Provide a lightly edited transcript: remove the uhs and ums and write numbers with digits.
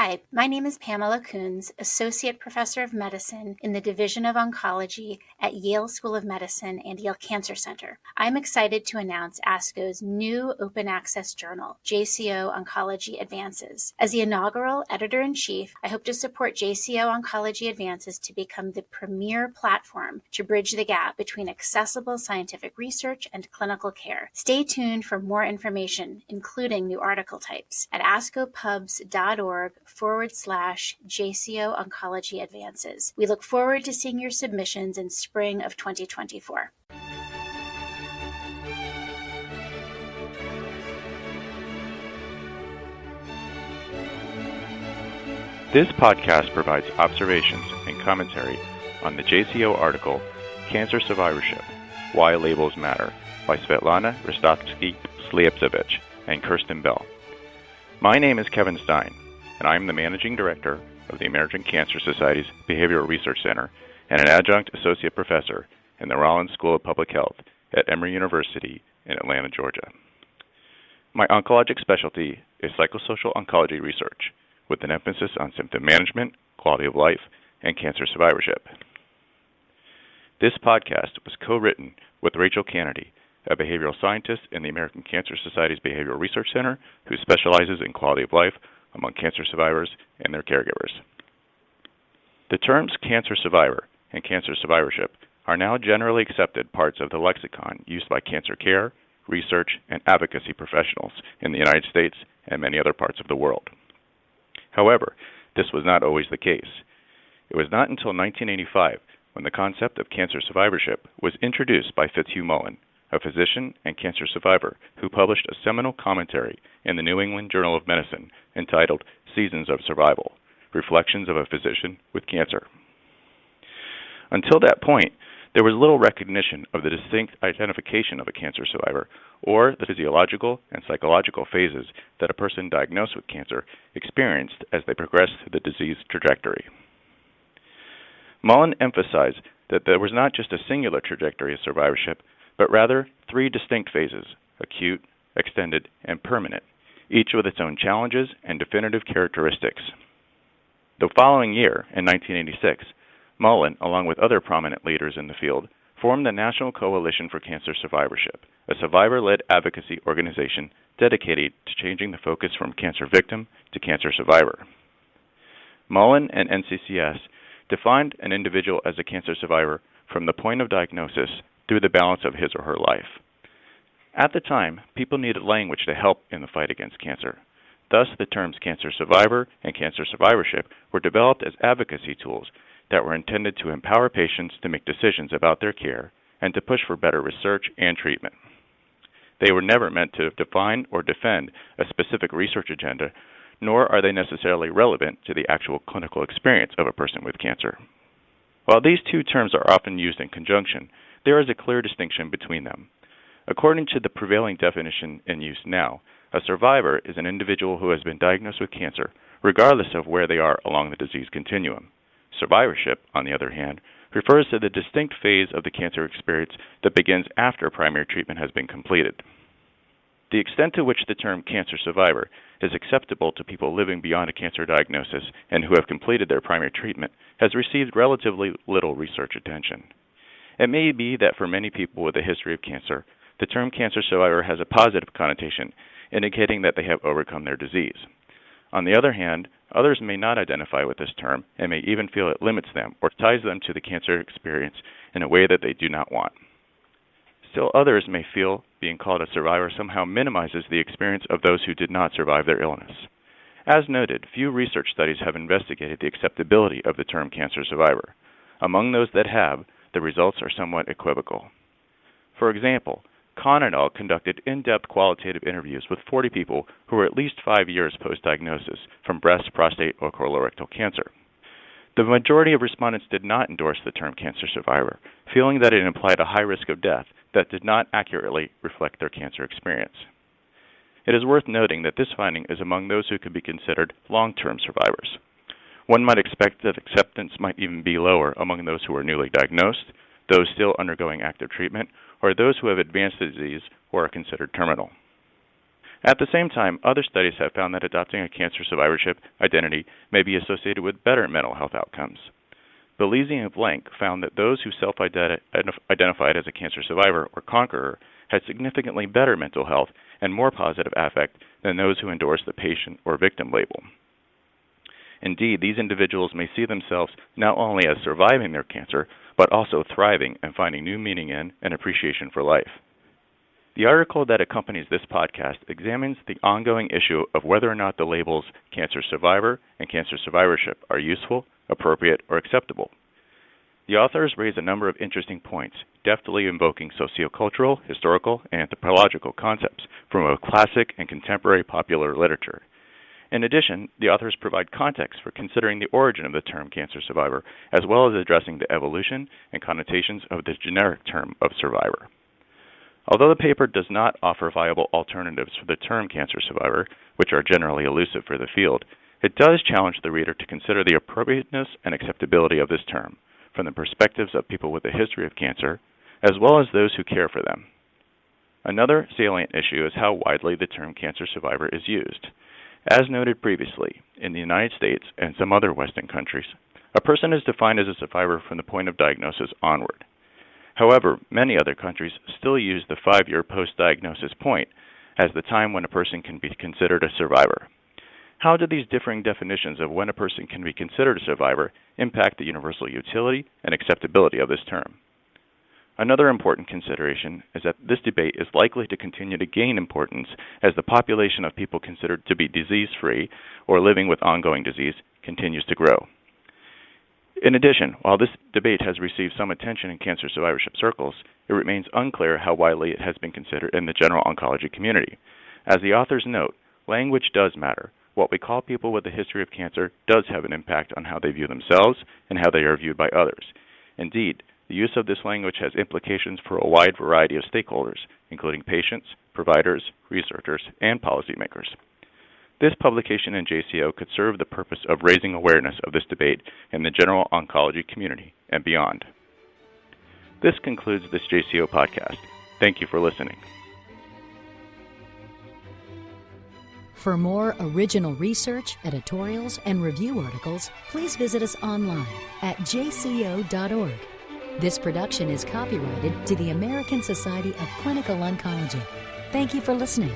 Hi, my name is Pamela Coons, Associate Professor of Medicine in the Division of Oncology at Yale School of Medicine and Yale Cancer Center. I'm excited to announce ASCO's new open access journal, JCO Oncology Advances. As the inaugural editor-in-chief, I hope to support JCO Oncology Advances to become the premier platform to bridge the gap between accessible scientific research and clinical care. Stay tuned for more information, including new article types, at ascopubs.org/JCO Oncology Advances. We look forward to seeing your submissions in spring of 2024. This podcast provides observations and commentary on the JCO article, Cancer Survivorship, Why Labels Matter, by Svetlana Rostovsky-Sliepcevich and Kirsten Bell. My name is Kevin Stein, and I am the Managing Director of the American Cancer Society's Behavioral Research Center and an Adjunct Associate Professor in the Rollins School of Public Health at Emory University in Atlanta, Georgia. My oncologic specialty is psychosocial oncology research, with an emphasis on symptom management, quality of life, and cancer survivorship. This podcast was co-written with Rachel Kennedy, a behavioral scientist in the American Cancer Society's Behavioral Research Center who specializes in quality of life among cancer survivors and their caregivers. The terms cancer survivor and cancer survivorship are now generally accepted parts of the lexicon used by cancer care, research, and advocacy professionals in the United States and many other parts of the world. However, this was not always the case. It was not until 1985 when the concept of cancer survivorship was introduced by Fitzhugh Mullen, a physician and cancer survivor who published a seminal commentary in the New England Journal of Medicine entitled Seasons of Survival, Reflections of a Physician with Cancer. Until that point, there was little recognition of the distinct identification of a cancer survivor or the physiological and psychological phases that a person diagnosed with cancer experienced as they progressed through the disease trajectory. Mullen emphasized that there was not just a singular trajectory of survivorship, but rather three distinct phases: acute, extended, and permanent, each with its own challenges and definitive characteristics. The following year, in 1986, Mullen, along with other prominent leaders in the field, formed the National Coalition for Cancer Survivorship, a survivor-led advocacy organization dedicated to changing the focus from cancer victim to cancer survivor. Mullen and NCCS defined an individual as a cancer survivor from the point of diagnosis through the balance of his or her life. At the time, people needed language to help in the fight against cancer. Thus, the terms cancer survivor and cancer survivorship were developed as advocacy tools that were intended to empower patients to make decisions about their care and to push for better research and treatment. They were never meant to define or defend a specific research agenda, nor are they necessarily relevant to the actual clinical experience of a person with cancer. While these two terms are often used in conjunction, there is a clear distinction between them. According to the prevailing definition in use now, a survivor is an individual who has been diagnosed with cancer, regardless of where they are along the disease continuum. Survivorship, on the other hand, refers to the distinct phase of the cancer experience that begins after primary treatment has been completed. The extent to which the term cancer survivor is acceptable to people living beyond a cancer diagnosis and who have completed their primary treatment has received relatively little research attention. It may be that for many people with a history of cancer, the term cancer survivor has a positive connotation, indicating that they have overcome their disease. On the other hand, others may not identify with this term and may even feel it limits them or ties them to the cancer experience in a way that they do not want. Still, others may feel being called a survivor somehow minimizes the experience of those who did not survive their illness. As noted, few research studies have investigated the acceptability of the term cancer survivor. Among those that have, the results are somewhat equivocal. For example, Kahn et al. Conducted in-depth qualitative interviews with 40 people who were at least 5 years post-diagnosis from breast, prostate, or colorectal cancer. The majority of respondents did not endorse the term cancer survivor, feeling that it implied a high risk of death that did not accurately reflect their cancer experience. It is worth noting that this finding is among those who could be considered long-term survivors. One might expect that acceptance might even be lower among those who are newly diagnosed, those still undergoing active treatment, or those who have advanced disease or are considered terminal. At the same time, other studies have found that adopting a cancer survivorship identity may be associated with better mental health outcomes. Belize and Blank found that those who self-identified as a cancer survivor or conqueror had significantly better mental health and more positive affect than those who endorsed the patient or victim label. Indeed, these individuals may see themselves not only as surviving their cancer, but also thriving and finding new meaning in and appreciation for life. The article that accompanies this podcast examines the ongoing issue of whether or not the labels cancer survivor and cancer survivorship are useful, appropriate, or acceptable. The authors raise a number of interesting points, deftly invoking sociocultural, historical, and anthropological concepts from both classic and contemporary popular literature. In addition, the authors provide context for considering the origin of the term cancer survivor, as well as addressing the evolution and connotations of the generic term of survivor. Although the paper does not offer viable alternatives for the term cancer survivor, which are generally elusive for the field, it does challenge the reader to consider the appropriateness and acceptability of this term from the perspectives of people with a history of cancer, as well as those who care for them. Another salient issue is how widely the term cancer survivor is used. As noted previously, in the United States and some other Western countries, a person is defined as a survivor from the point of diagnosis onward. However, many other countries still use the 5-year post-diagnosis point as the time when a person can be considered a survivor. How do these differing definitions of when a person can be considered a survivor impact the universal utility and acceptability of this term? Another important consideration is that this debate is likely to continue to gain importance as the population of people considered to be disease-free or living with ongoing disease continues to grow. In addition, while this debate has received some attention in cancer survivorship circles, it remains unclear how widely it has been considered in the general oncology community. As the authors note, language does matter. What we call people with a history of cancer does have an impact on how they view themselves and how they are viewed by others. Indeed, the use of this language has implications for a wide variety of stakeholders, including patients, providers, researchers, and policymakers. This publication in JCO could serve the purpose of raising awareness of this debate in the general oncology community and beyond. This concludes this JCO podcast. Thank you for listening. For more original research, editorials, and review articles, please visit us online at jco.org. This production is copyrighted to the American Society of Clinical Oncology. Thank you for listening.